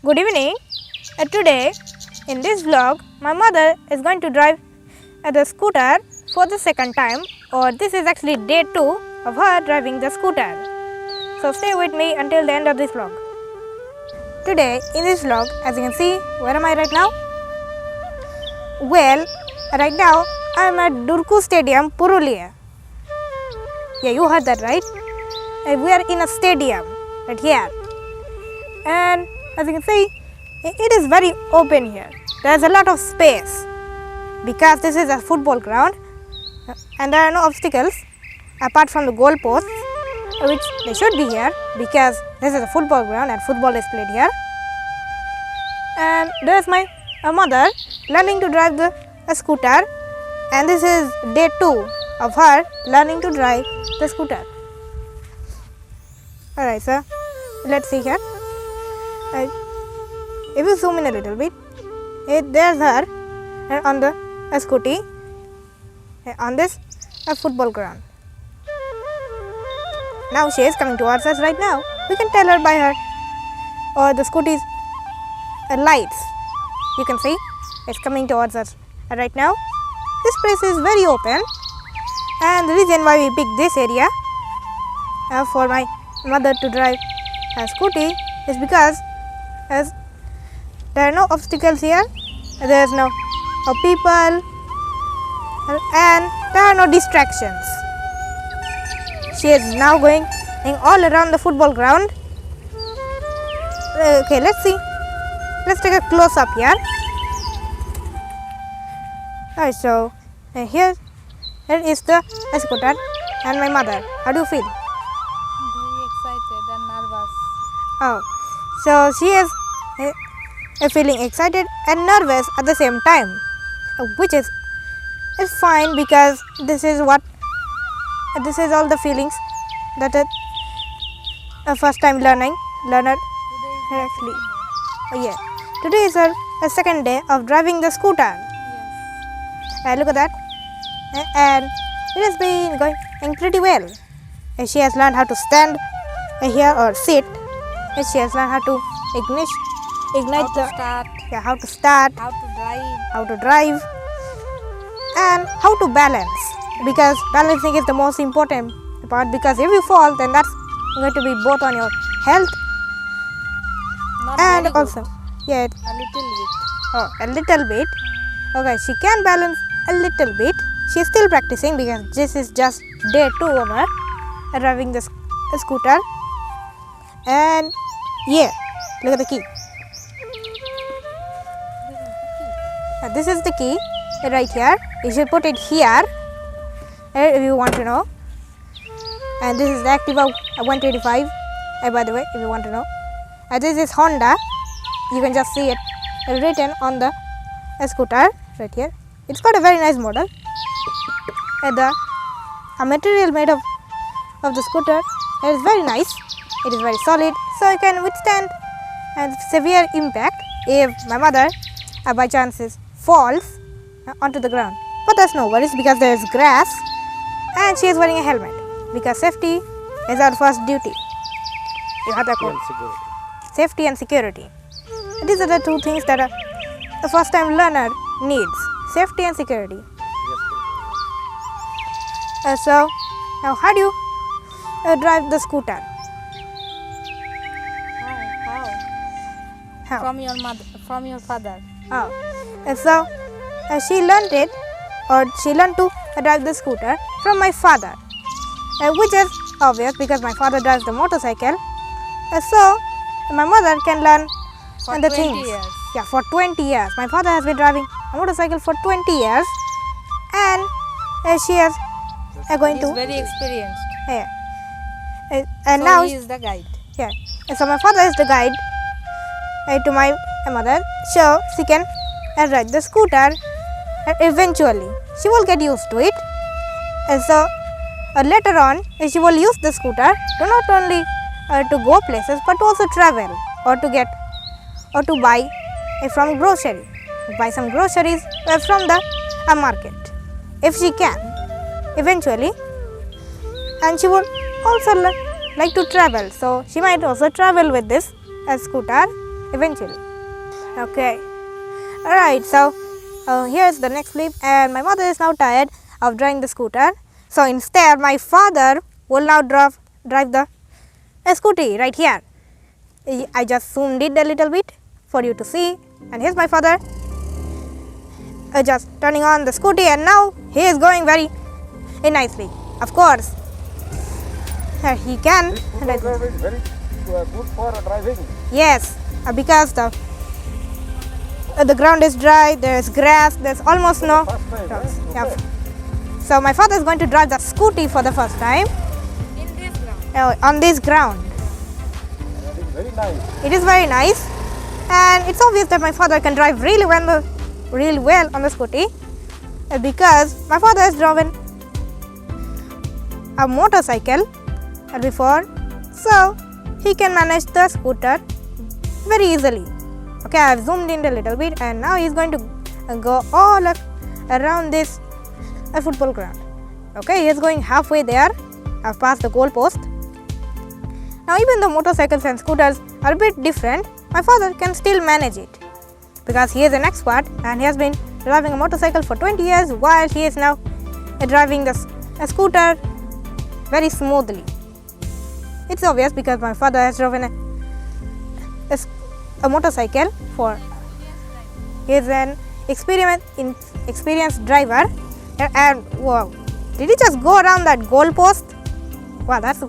Good evening. Today in this vlog, my mother is going to drive the scooter for the second time, or this is actually day 2 of her driving the scooter. So stay with me until the end of this vlog. Today in this vlog, as you can see, where am I right now? Well, right now I am at Durku Stadium, Purulia. Yeah, you heard that right. We are in a stadium right here, and as you can see, it is very open here. There is a lot of space because this is a football ground and there are no obstacles apart from the goal posts, which they should be here because this is a football ground and football is played here. And there is my mother learning to drive the scooter, and this is day 2 of her learning to drive the scooter. Alright, so let's see here. If you zoom in a little bit, there's her on the scooty on this football ground. Now she is coming towards us right now. We can tell her by her or the scooty's lights. You can see it's coming towards us right now. This place is very open, and the reason why we picked this area for my mother to drive a scooty is because as there are no obstacles here, there is no people, and there are no distractions. She is now going all around the football ground. Okay, let's see. Let's take a close up here. Alright, so here is the scooter and my mother. How do you feel? Very excited and nervous. Oh, so she is feeling excited and nervous at the same time, which is fine because this is all the feelings that a first time learner actually. Yeah, today is her second day of driving the scooter. Yes. Look at that, and it has been going pretty well. She has learned how to stand here or sit, and she has learned how to ignite how to start, how to drive, and how to balance, because balancing is the most important part, because if you fall, then that's going to be both on your health Not and very good. also A little bit. a little bit. Okay, she can balance a little bit. She is still practicing because this is just day 2 of her driving the scooter. And yeah, look at the key. This is the key right here. You should put it here if you want to know. And this is the Activa 125, by the way, if you want to know. This is Honda. You can just see it written on the scooter right here. It's got a very nice model. The material made of the scooter is very nice. It is very solid, so it can withstand severe impact if my mother by chances falls onto the ground. But there's no worries because there is grass, and she is wearing a helmet because safety is our first duty. You have that quote. Safety and security. These are the two things that a first time learner needs: safety and security. So now how do you drive the scooter? How? From your mother, from your father. Oh, so she learned it, or she learned to drive the scooter from my father, which is obvious because my father drives the motorcycle. So my mother can learn For the 20 things. years. Yeah, for 20 years. My father has been driving a motorcycle for 20 years, and she is going He is to. very experienced. Yeah. And So now, he is the guide. yeah. So my father is the guide to my mother, so she can ride the scooter, and eventually she will get used to it. And so later on, she will use the scooter to not only to go places but to also travel, or to buy from grocery, buy some groceries from the market if she can eventually. And she would also like to travel, so she might also travel with this scooter eventually. Okay. Alright, so here's the next clip, and my mother is now tired of driving the scooter. So instead, my father will now drive the scooty right here. I just zoomed it a little bit for you to see, and here's my father just turning on the scooty, and now he is going very nicely. Of course, he can. This scooter is very good for driving. Yes, because the ground is dry, there is grass, there's almost no First time, rocks. right? Yeah. Okay. So my father is going to drive the scooty for the first time In this ground. on this ground. That is very nice. It is very nice, and it's obvious that my father can drive really well on the scooty, because my father has driven a motorcycle before, so he can manage the scooter very easily. Okay, I have zoomed in a little bit, and now he is going to go all around this football ground. Okay, he is going halfway there. I've passed the goal post. Now even though motorcycles and scooters are a bit different, my father can still manage it, because he is an expert and he has been driving a motorcycle for 20 years, while he is now driving a scooter very smoothly. It's obvious because my father has driven a motorcycle for, he is an experienced driver, and wow, did he just go around that goal post? Wow, that's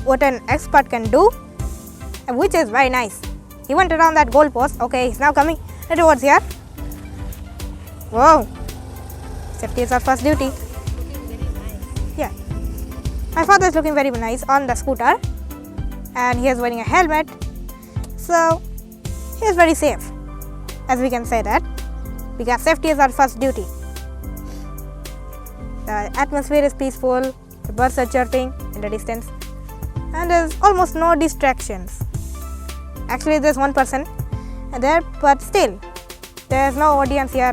what an expert can do, which is very nice. He went around that goal post. Okay, he's now coming towards here. Whoa, safety is our first duty. Yeah, my father is looking very nice on the scooter, and he is wearing a helmet, so he is very safe, as we can say that, because safety is our first duty. The atmosphere is peaceful, the birds are chirping in the distance, and there's almost no distractions. Actually, there's one person there, but still, there's no audience here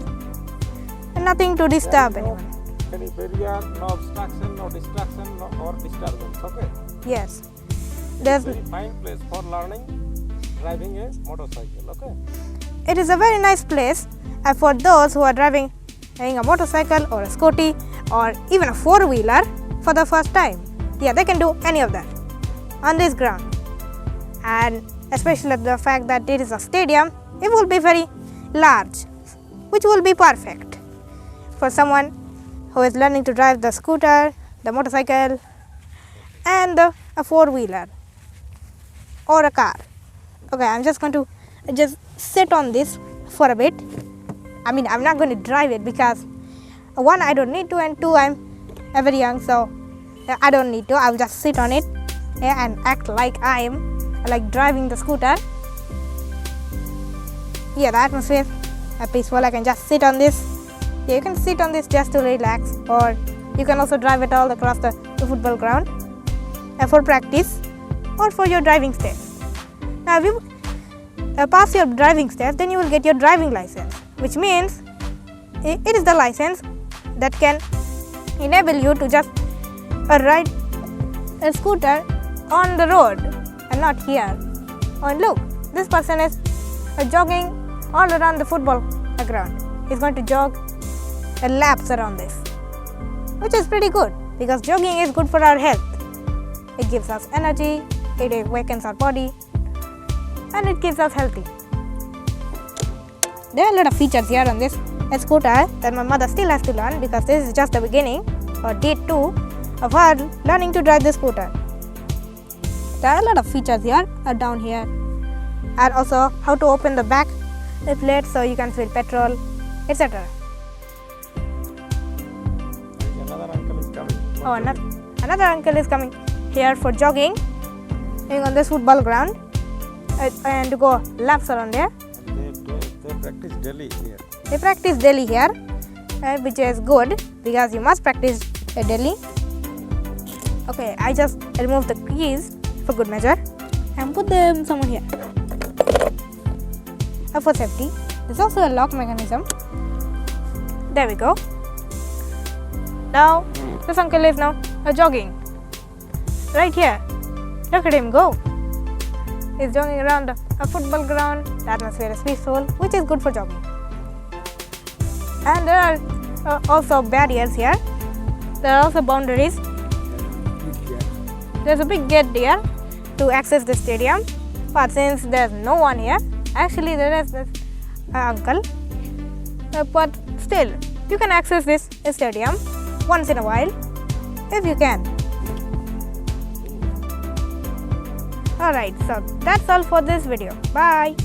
and nothing to disturb anyone. Any barrier, no obstruction, no distraction, or disturbance. Okay. Yes, there's. Very fine place for learning driving a motorcycle. Okay. It is a very nice place for those who are driving a motorcycle or a scooty or even a four-wheeler for the first time. Yeah, they can do any of that on this ground, and especially the fact that it is a stadium, it will be very large, which will be perfect for someone who is learning to drive the scooter, the motorcycle, and a four-wheeler or a car. Okay, I'm just going to just sit on this for a bit. I mean, I'm not going to drive it because one, I don't need to, and two, I'm very young, so I don't need to. I'll just sit on it and act like I am like driving the scooter. Yeah, the atmosphere is peaceful. I can just sit on this. Yeah, you can sit on this just to relax, or you can also drive it all across the football ground for practice or for your driving test. Now, if you pass your driving test, then you will get your driving license, which means it is the license that can enable you to just ride a scooter on the road and not here. Oh, and look, this person is jogging all around the football ground. He's going to jog laps around this, which is pretty good because jogging is good for our health. It gives us energy, it awakens our body, and it keeps us healthy. There are a lot of features here on this scooter that my mother still has to learn, because this is just the beginning or day 2 of her learning to drive the scooter. There are a lot of features here down here, and also how to open the back plate so you can fill petrol, etc. Another uncle is coming. Oh, another uncle is coming here for jogging on this football ground and to go laps around there. They practice daily here. They practice daily here, which is good because you must practice daily. Okay, I just remove the keys for good measure and put them somewhere here for safety. There's also a lock mechanism. There we go. Now this uncle is now jogging right here. Look at him go. is jogging around a football ground. The atmosphere is peaceful, which is good for jogging. And there are also barriers here. There are also boundaries. There's a big gate there to access the stadium, but since there's no one here, actually there is this uncle, but still you can access this stadium once in a while if you can. Alright, so that's all for this video. Bye.